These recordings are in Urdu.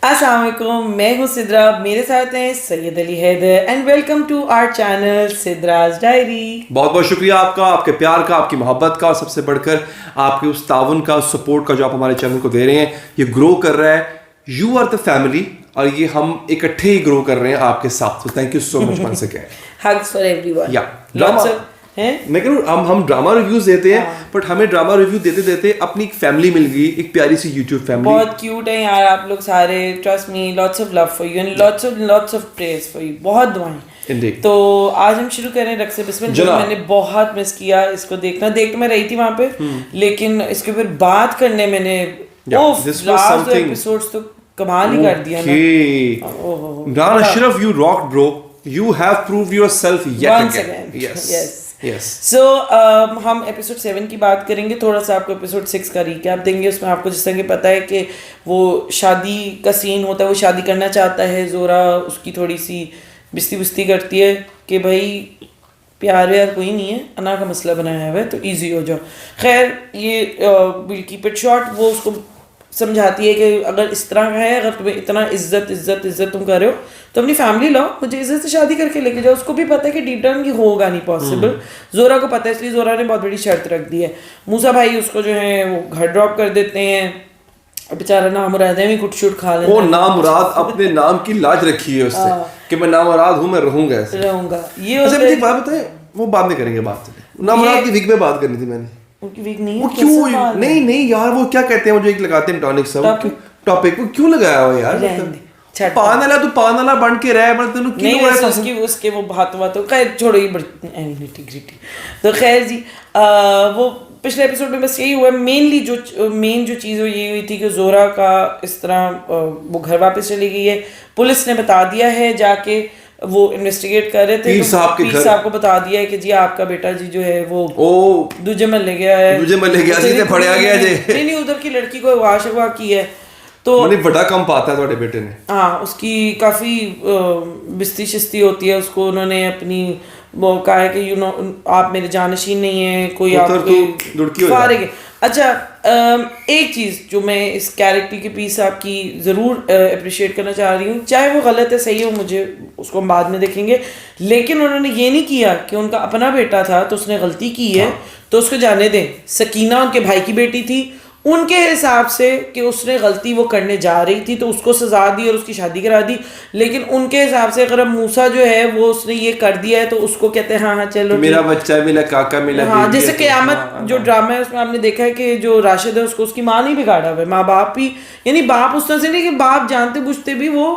السلام علیکم، میں ہوں سدرا، میرے ساتھ ہیں Syed Ali Haider and welcome to our channel Sidra's diary. بہت بہت شکریہ آپ کا، آپ کے پیار کا، آپ کی محبت کا، اور سب سے بڑھ کر آپ کے اس تعاون کا، سپورٹ کا جو آپ ہمارے چینل کو دے رہے ہیں. یہ گرو کر رہا ہے. یو آر دا فیملی، اور یہ ہم اکٹھے ہی گرو کر رہے ہیں آپ کے ساتھ. Thank you so much once again. Hugs for every one. یا میں کہہ رہا ہوں ہم ڈرامہ ریویوز دیتے ہیں، بٹ ہمیں ڈرامہ ریویو دیتے دیتے اپنی ایک فیملی مل گئی، ایک پیاری سی یوٹیوب فیملی. بہت کیوٹ ہے یار آپ لوگ سارے. Trust me, lots of love for you and lots of prayers for you. بہت دعائیں. تو آج ہم شروع کریں رقص بسم اللہ. میں نے بہت مس کیا اس کو دیکھنا. دیکھ میں رہی تھی وہاں پہ، لیکن اس کے اوپر بات کرنے میں نے لاسٹ ایپیسوڈز تو کمال ہی کر دیا نا. اشرف یو راک برو. You have proved yourself yet again. Yes. So ہم ایپیسوڈ 7 کی بات کریں گے. تھوڑا سا آپ کو ایپیسوڈ 6 کا ریکیپ دیں گے. اس میں آپ کو جس طرح کہ پتہ ہے کہ وہ شادی کا سین ہوتا ہے، وہ شادی کرنا چاہتا ہے. زورا اس کی تھوڑی سی بستی کرتی ہے کہ بھائی پیار ویار کوئی نہیں ہے، انا کا مسئلہ بنایا ہوا ہے تو ایزی ہو جاؤ. خیر یہ ول کیپ اٹ شارٹ. وہ اس کو سمجھاتی ہے کہ اگر اس طرح کا ہے، اگر تمہیں اتنا عزت تم کر رہے ہو تو اپنی فیملی لاؤ، مجھے عزت سے شادی کر کے لے کے جاؤ. اس کو بھی پتہ ہے کہ ڈیپ ڈاؤن یہ ہوگا نہیں پاسبل. زورا کو پتہ ہے، اس لیے زورا نے بہت بڑی شرط رکھ دی ہے. موسیٰ بھائی اس کو جو ہے وہ گھر ڈراپ کر دیتے ہیں. بیچارہ نامراد ہے، بھی کٹ شٹ کھا لینا. وہ نامراد اپنے نام کی لاج رکھی ہے اس سے کہ میں نامراد ہوں، میں رہوں گا. یہ مجھے بات بتائیں، وہ بعد میں کریں گے بات. نامراد کی وگ میں بات کرنی تھی میں نے. نہیں یار، وہ کیا کہتے ہیں، وہ جو ایک لگاتے ہیں ٹونک سب ٹاپک، وہ کیوں لگایا ہوا یار؟ پان والا تو پان والا بن کے رہے، اس کے وہ باتوں خیر چھوڑو یہ بڑی. تو خیر جی، وہ پچھلے ایپیسوڈ میں بس یہی ہوا. مین جو چیز یہ ہوئی تھی کہ زورا کا اس طرح وہ گھر واپس چلی گئی ہے. پولیس نے بتا دیا ہے، جا کے وہ انویسٹیگیٹ کر رہے تھے، پیر صاحب کو بتا دیا ہے کہ جی آپ کا بیٹا جی جو ہے وہ دوجے محلے گیا ہے. نہیں، ادھر کی لڑکی کو اغوا کی ہے. تو بڑا کم پاتا ہے تھوڑے بیٹے نے. ہاں، اس کی کافی بستی شستی ہوتی ہے. اس کو انہوں نے اپنی وہ کہا ہے کہ آپ میرے جانشین نہیں ہیں، کوئی آپ کو فارغ ہے. اچھا، ایک چیز جو میں اس کیریکٹر کے پیس آپ کی ضرور اپریشیٹ کرنا چاہ رہی ہوں، چاہے وہ غلط ہے صحیح ہو، مجھے اس کو ہم بعد میں دیکھیں گے، لیکن انہوں نے یہ نہیں کیا کہ ان کا اپنا بیٹا تھا تو اس نے غلطی کی ہے تو اس کو جانے دیں. سکینہ ان کے بھائی کی بیٹی تھی، ان کے حساب سے کہ اس نے غلطی وہ کرنے جا رہی تھی تو اس کو سزا دی اور اس کی شادی کرا دی. لیکن ان کے حساب سے اگر موسیٰ جو ہے وہ اس نے یہ کر دیا ہے تو اس کو کہتے ہیں ہاں چلو میرا بچہ ملا، کاکا ملا. ہاں، جیسے قیامت جو ڈرامہ ہے اس میں آپ نے دیکھا ہے کہ جو راشد ہے اس کو اس کی ماں نہیں بگاڑا ہوا ہے، ماں باپ بھی، یعنی باپ اس طرح سے نہیں کہ باپ جانتے بوجھتے بھی وہ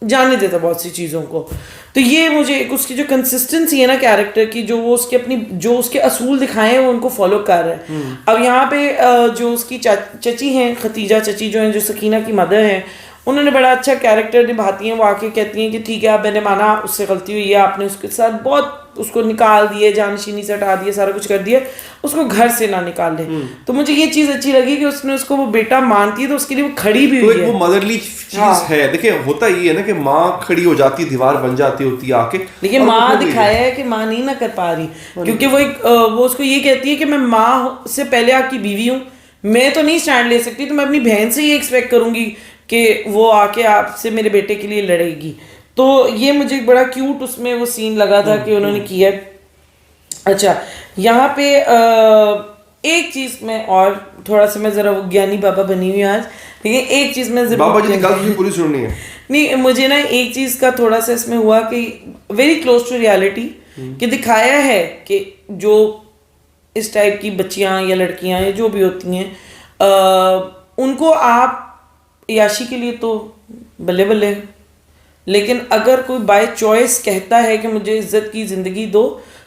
جانے دیتا بہت سی چیزوں کو. تو یہ مجھے اس کی جو کنسسٹنسی ہے نا کیریکٹر کی، جو وہ اس کے اپنی جو اس کے اصول دکھائے ہیں وہ ان کو فالو کر رہے ہیں. اب یہاں پہ جو اس کی چچی ہیں، ختیجہ چچی جو ہیں، جو سکینہ کی مدر ہیں، انہوں نے بڑا اچھا کیریکٹر نبھاتی ہیں. وہ آ کے کہتی ہیں کہ ٹھیک ہے اب میں نے مانا اس سے غلطی ہوئی ہے، آپ نے اس کے ساتھ بہت اس کو نکال دیے، جانشینی سے ہٹا دیے، سارا کچھ کر دیا، اس کو گھر سے نہ نکال لیں. تو مجھے یہ چیز اچھی لگی کہ اس نے اس کو وہ بیٹا مانتی ہے تو اس کے لیے وہ کھڑی بھی ہوئی ہے. وہ مدرلی چیز ہے. دیکھیں ہوتا یہ ہے نا کہ ماں کھڑی ہو جاتی، دیوار بن جاتی ہوتی ہے آ کے، لیکن ماں دکھایا ہے کہ ماں نہیں نہ کر پا رہی، کیونکہ وہ اس کو یہ کہتی ہے کہ میں ماں سے پہلے آپ کی بیوی ہوں، میں تو نہیں اسٹینڈ لے سکتی، تو میں اپنی بہن سے یہ ایکسپیکٹ کروں گی کہ وہ آ کے آپ سے میرے بیٹے کے لیے لڑے گی. تو یہ مجھے بڑا کیوٹ اس میں وہ سین لگا تھا کہ انہوں نے کیا. اچھا، یہاں پہ ایک چیز میں اور تھوڑا سا میں ذرا وہ گیانی بابا بنی ہوئی آج، لیکن ایک چیز میں بابا جی کی پوری سننی ہے. نہیں، مجھے نا ایک چیز کا تھوڑا سا اس میں ہوا کہ ویری کلوز ٹو ریالٹی، کہ دکھایا ہے کہ جو اس ٹائپ کی بچیاں یا لڑکیاں یا جو بھی ہوتی ہیں ان کو آپ عیاشی کے لیے تو بلے بلے، لیکن اگر کوئی بائی چوائس کہتا ہے کہ مجھے عزت کی زندگی دو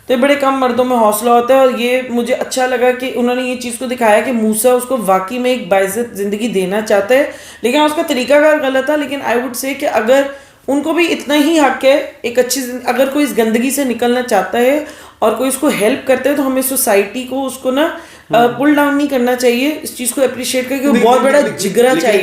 تو یہ بڑے کم مردوں میں حوصلہ ہوتا ہے. اور یہ مجھے اچھا لگا کہ انہوں نے یہ چیز کو دکھایا کہ موسیٰ اس کو واقعی میں ایک باعزت زندگی دینا چاہتا ہے، لیکن اس کا طریقہ کار غلط تھا. لیکن آئی وڈ سے کہ اگر ان کو بھی اتنا ہی حق ہے ایک اچھی اگر کوئی اس گندگی سے نکلنا چاہتا ہے اور کوئی اس کو ہیلپ کرتا ہے تو ہمیں سوسائٹی کو اس کو نا پل ڈاؤن نہیں کرنا چاہیے. اس چیز کو اپریشیٹ کر کے بہت بڑا جگرا چاہیے.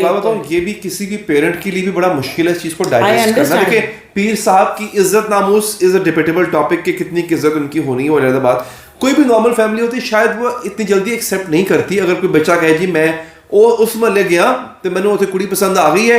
یہ بھی کسی بھی پیرنٹ کے لیے بھی بڑا مشکل ہے اس چیز کو ڈائجسٹ کرنا. دیکھیں پیر صاحب کی عزت ناموس از اے ڈیبیٹیبل ٹاپک کہ کتنی کی عزت ان کی ہونی ہے. اور زیادہ بات کوئی بھی نارمل فیملی ہوتی ہے شاید وہ اتنی جلدی ایکسیپٹ نہیں کرتی اگر کوئی بچہ کہے جی میں ਉਹ ਉਸ ਮਹੱਲੇ ਗਿਆ ਤੇ ਮੈਨੂੰ ਉੱਥੇ ਕੁੜੀ ਪਸੰਦ ਆ ਗਈ ਹੈ,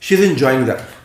she is enjoying that.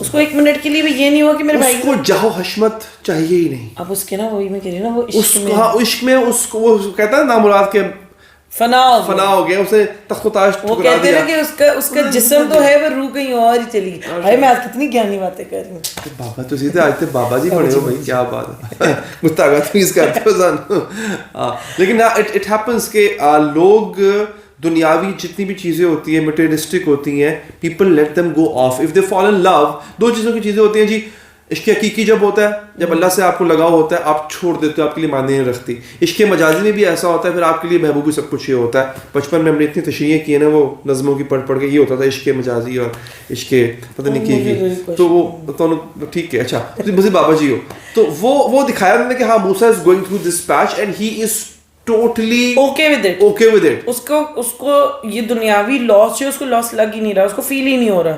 اس کو 1 منٹ کے لیے بھی یہ نہیں ہوا کہ میرے بھائی اس کو جاہو حشمت چاہیے ہی نہیں. اب اس کے نا وہی میں کہہ رہی ہوں نا وہ عشق میں اس کو وہ کہتا ہے نامراد کے فنا ہو گیا, اسے تخت و تاج وہ کہتے ہیں کہ اس کا جسم تو ہے وہ روح کہیں اور ہی چلی گئی. بھائی میں آج کتنی گیانی باتیں کر رہی ہوں. بابا تو سیدھے آج تک بابا جی پڑھے ہو بھائی, کیا بات ہے, گستاخی تمیز کرتے ہو سن. لیکن اٹ ہیپنس کہ لوگ دنیاوی جتنی بھی چیزیں ہوتی ہیں مٹیریلسٹک ہوتی ہیں, people let them go off if they fall in love. 2 چیزوں کی چیزیں ہوتی ہیں جی. عشق حقیقی جب ہوتا ہے, جب اللہ سے آپ کو لگاؤ ہوتا ہے, آپ چھوڑ دیتے ہو, آپ کے لیے معنی نہیں رکھتی. عشق مجازی میں بھی ایسا ہوتا ہے, پھر آپ کے لیے محبوبی سب کچھ یہ ہوتا ہے. بچپن میں ہم نے اتنی تشریحیں کی ہیں نا وہ نظموں کی پڑھ کے, یہ ہوتا تھا عشق مجازی اور عشق پتہ نہیں کی, تو وہ ٹھیک ہے. اچھا مجھے بابا جی ہو تو وہ دکھایا انہوں نے کہ ہاں Musa is going through this patch and he is totally okay with it. اس کو یہ دنیاوی لاس جو اس کو لاس لگ ہی نہیں رہا, اس کو فیل ہی نہیں ہو رہا.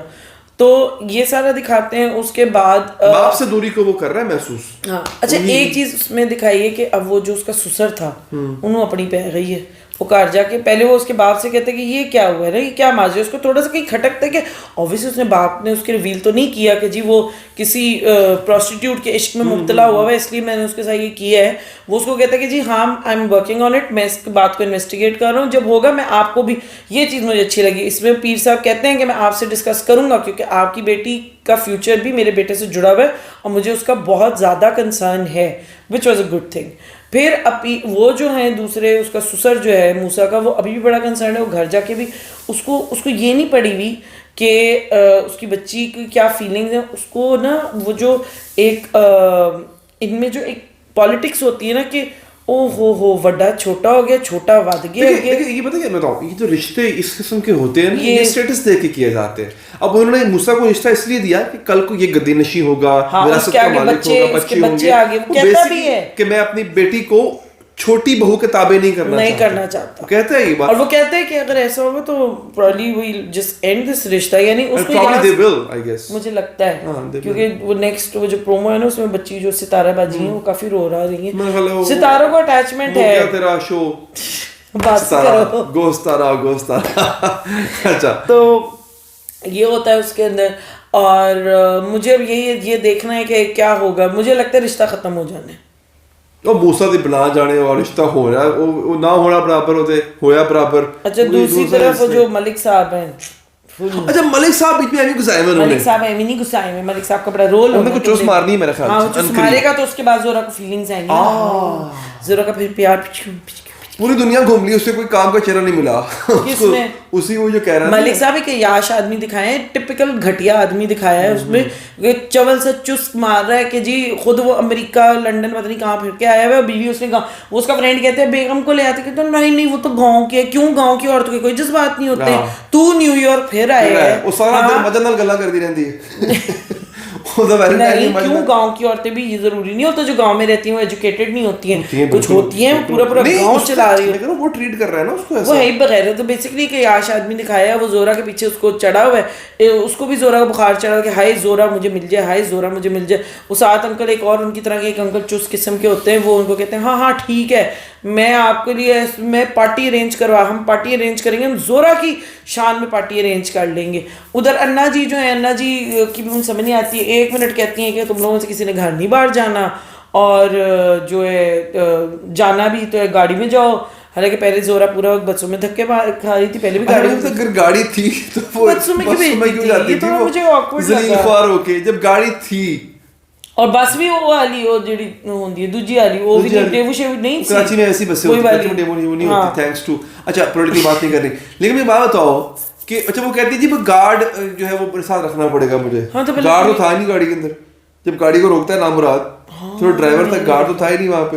تو یہ سارا دکھاتے ہیں. اس کے بعد باپ سے دوری کو وہ کر رہا ہے محسوس. ہاں اچھا ایک چیز اس میں دکھائی ہے کہ اب وہ جو اس کا سسر تھا انہوں اپنی پہ گئی ہے. وہ کار جا کے پہلے وہ اس کے باپ سے کہتے کہ یہ کیا ہوا ہے نا, یہ کیا ماضی ہے. اس کو تھوڑا سا کہیں کھٹکتا ہے کہ اوبیسلی اس نے باپ نے اس کے ریویل تو نہیں کیا کہ جی وہ کسی پروسٹیٹیوٹ کے عشق میں مبتلا ہوا ہے اس لیے میں نے اس کے ساتھ یہ کیا ہے. وہ اس کو کہتا ہے کہ جی ہاں I am working on it, میں اس بات کو انویسٹیگیٹ کر رہا ہوں, جب ہوگا میں آپ کو بھی. یہ چیز مجھے اچھی لگی. اس میں پیر صاحب کہتے ہیں کہ میں آپ سے ڈسکس کروں گا کیونکہ آپ کی بیٹی کا فیوچر بھی میرے بیٹے سے جڑا ہوا ہے اور مجھے اس کا بہت زیادہ کنسرن ہے, which was a good thing. پھر وہ جو ہیں دوسرے اس کا سسر جو ہے موسیٰ کا, وہ ابھی بھی بڑا کنسرن ہے. وہ گھر جا کے بھی اس کو یہ نہیں پڑی ہوئی کہ اس کی بچی کی کیا فیلنگز ہیں. اس کو نا وہ جو ایک ان میں جو ایک پالیٹکس ہوتی ہے نا کہ او ہو وڈا چھوٹا ہو گیا, چھوٹا ود گیا. یہ پتہ کیا میں بتاؤں, یہ جو رشتے اس قسم کے ہوتے ہیں یہ اسٹیٹس دے کے کیے جاتے ہیں. اب انہوں نے موسیٰ کو رشتہ اس لیے دیا کہ کل کو یہ گدی نشیں ہوگا, وراثت کا مالک ہوگا, بچے ہوں گے, کہ میں اپنی بیٹی کو چھوٹی بہو کے تابع نہیں کرنا چاہتا. کہتا ہے یہ بات, اور وہ کہتے ہیں کہ اگر ایسا ہوگا تو probably we just end this رشتہ. یعنی اس کو مجھے لگتا ہے کیونکہ وہ نیکسٹ وہ جو پرومو ہے نا اس میں بچی جو ستارہ باجی ہیں وہ کافی رو رہی ہیں. ستاروں کو اٹیچمنٹ ہے. تیرا شو گوستارا. اچھا تو یہ ہوتا ہے اس کے اندر. اور مجھے اب یہ دیکھنا ہے کہ کیا ہوگا. مجھے لگتا ہے رشتہ ختم ہو جانا ہے. اور موسیٰ دی بنا جانے اور رشتہ ہو رہا ہے, وہ نہ ہونا برابر ہوتے ہویا برابر. اچھا دوسری طرف جو ملک صاحب ہیں, اچھا ملک صاحب بیچ میں ایویں گھسائے ہوئے. ملک صاحب ایویں نہیں گھسائے ہوئے. ملک صاحب کا بڑا رول ہے. ان کو چوس مارنی ہے میرے خیال سے. ہاں چوس مارے گا تو اس کے بعد زورا کو فیلنگز آئیں گی. زورا کا پھر پیار پوری دنیا گھوم لی, اس سے کوئی کام کا چہرہ نہیں ملا. کس میں اسی وہ جو کہہ رہا ہے ملک صاحب ایک یاش آدمی دکھائے ہیں, ٹپکل گھٹیا آدمی دکھایا ہے. اس میں چول سے چست مار رہا ہے کہ جی خود وہ امریکہ لنڈن پتہ نہیں کہاں پھر کے آیا ہوا ہے. بیوی اس نے کہا, وہ اس کا فرینڈ کہتے ہیں بیگم کو لے آتے, کہتے ہیں نہیں وہ تو گاؤں کے, کیوں گاؤں کی عورتوں کے کوئی جذبات نہیں ہوتے, تو نیو یارک پھر آئے ہے. وہ سارا دن مجن نال گلا کرتی رہتی ہے. نہیں کیوں گاؤں کی عورتیں بھی یہ ضروری نہیں ہوتا جو گاؤں میں رہتی ہیں وہ ایجوکیٹڈ نہیں ہوتی ہیں, کچھ ہوتی ہیں پورا گاؤں چلا رہی ہے. وہ ٹریٹ کر رہا ہے نا اس کو, وہ ہے بغیر. تو بیسکلی کہ یاش آدمی دکھایا ہے, وہ زورا کے پیچھے اس کو چڑھا ہوا ہے. اس کو بھی زورا کا بخار چڑھا ہوا کہ ہائے زورا مجھے مل جائے, ہائے زورا مجھے مل جائے. وہ ساتھ انکل ایک اور ان کی طرح کے ایک انکل چست قسم کے ہوتے ہیں, وہ ان کو کہتے ہیں ہاں ٹھیک ہے میں آپ کے لیے میں پارٹی ارینج ہم پارٹی ارینج کریں گے, ہم زورا کی شان میں پارٹی ارینج کر لیں گے. ادھر انا جی جو ہیں, انا جی کی بھی سمجھ نہیں آتی ہے. 1 منٹ کہتی ہیں کہ تم لوگوں سے کسی نے گھر نہیں باہر جانا, اور جو ہے جانا بھی تو ہے گاڑی میں جاؤ. حالانکہ پہلے زورا پورا وقت بسوں میں دھکے کھا رہی تھی. پہلے بھی اگر گاڑی تھی تو وہ بسوں میں کیوں جاتی تھی, مجھے آکورڈ ذلیل خوار ہو کے. جب گاڑی تھی اور بس بھی وہ والی وہ جڑی ہوندی ہے دوجی والی, وہ بھی ڈیوو شیو نہیں. کراچی میں ایسی بسیں ہوتی ہیں ڈیوو نہیں ہوتی تھینکس ٹو. اچھا پولیٹیکل بات نہیں کرنی, لیکن میں بات بتاؤ کہ اچھا وہ کہتی جی وہ گارڈ جو ہے وہ ساتھ رکھنا پڑے گا مجھے. گارڈ تو تھا نہیں گاڑی کے اندر, جب گاڑی کو روکتا ہے نامراد تو ڈرائیور تھا, گارڈ تو تھا ہی نہیں وہاں پہ.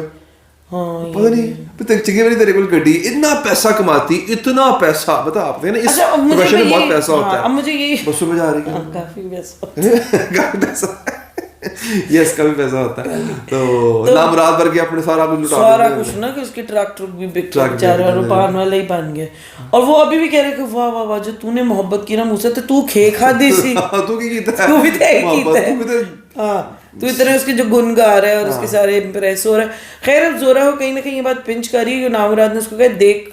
پتہ نہیں چنگے والی تیرے کو گڈی اتنا پیسہ کماتی, اتنا پیسہ بتا آپ نے اس پروفیشن میں بہت پیسہ ہوتا ہے. اب مجھے یہ بسوں میں جا رہی ہے کافی پیسہ یس کا بھی پیسہ ہوتا ہے. تو نامراد بھر کے اپنے سارا کچھ لٹا سارا کچھ نا کہ اس کے ٹرک بھی بک بیچارہ اور پان والا ہی بن گیا. اور وہ ابھی بھی کہہ رہے کہ واہ واہ واہ جو تو نے محبت کی نا مجھ سے تو کھے کھا دی سی, تو کی کیتا تو بھی کیتا ہے. ہاں تو اتنے اس کے جو گن گا رہا ہے اور اس کے سارے امپریس ہو رہا ہے. خیر اب زورا ہو کہیں نہ کہیں یہ بات پنچ کر رہی ہے. نامراد نے اس کو کہا دیکھ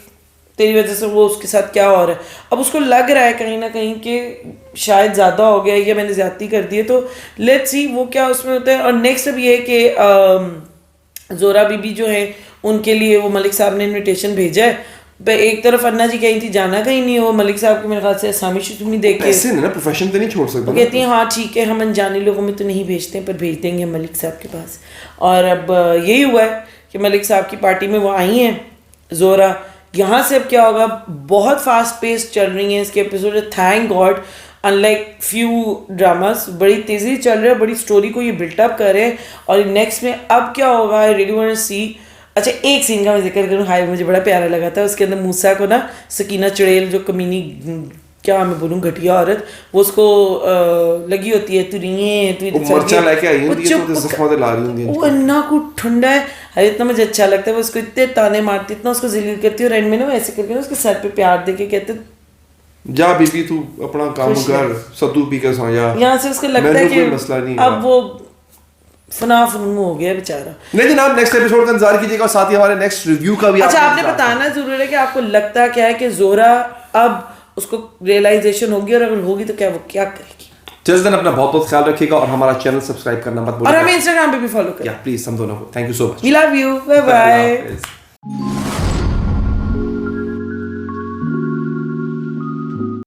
تیری وجہ سے وہ اس کے ساتھ کیا ہو رہا ہے. اب اس کو لگ رہا ہے کہیں نہ کہیں کہ شاید زیادہ ہو گیا یا میں نے زیادتی کر دی ہے, تو لیٹس سی وہ کیا اس میں ہوتا ہے. اور نیکسٹ اب یہ ہے کہ زورا بی بی جو ہے ان کے لیے وہ ملک صاحب نے انویٹیشن بھیجا ہے. ایک طرف انّا جی کہیں تھی جانا کہیں نہیں, وہ ملک صاحب کے میرے خیال سے اسامی شتمی دیکھ کے ایسے نا پروفیشن تو نہیں چھوڑ سکتے, وہ کہتی ہیں ہاں ٹھیک ہے ہم انجانے لوگوں میں تو نہیں بھیجتے ہیں پر بھیج دیں گے ملک صاحب کے پاس. اور اب یہی ہوا ہے کہ ملک صاحب کی پارٹی میں وہ آئی ہیں زورا. یہاں سے اب کیا ہوگا, بہت فاسٹ پیس چل رہی ہیں اس کے episode, thank God in like few dramas بڑی تیزی چل رہے ہیں, بڑی اسٹوری کو یہ بلٹ اپ کر رہے ہیں. اور نیکسٹ میں اب کیا ہوگا آئی ریلی وانٹ ٹو سی. اچھا ایک سین کا میں ذکر کروں, ہائی مجھے بڑا پیارا لگا تھا, اس کے اندر موسیٰ کو نا سکینہ چڑیل جو کمینی کیا میں بولوں گھٹیا عورت, وہ اس کو لگی ہوتی ہے وہ انا کو ٹھنڈا ہے, اتنا مجھے اچھا لگتا ہے. وہ اس کو اتنے تانے مارتی, اتنا اس کو ذلیل کرتی ہے, اور اینڈ میں نا ایسے کر کے اس کے سر پہ پیار دے کے کہتے جا بی بی تو اپنا کام کر, ستو پی کے سو جا. یہاں سے اس کو لگتا ہے کہ اب وہ فنا فنون ہو گیا بیچارہ. نہیں جناب, نیکسٹ ایپیسوڈ کا انتظار کیجیے گا, اور ساتھ ہی ہمارے نیکسٹ ریویو کا بھی. اچھا آپ نے بتانا ضرور ہے کہ آپ کو لگتا کیا ہے کہ زورا اب اس کو ریئلائزیشن ہوگی, اور اگر ہوگی تو کیا وہ کیا کرے گی. جس دن اپنا بہت بہت خیال رکھیے گا, اور ہمارا چینل سبسکرائب کرنا مت بھولیں, اور ہمیں انسٹاگرام پہ بھی فالو کریں. پلیز ہم دونوں کو. Thank you so much. We love you. Bye bye.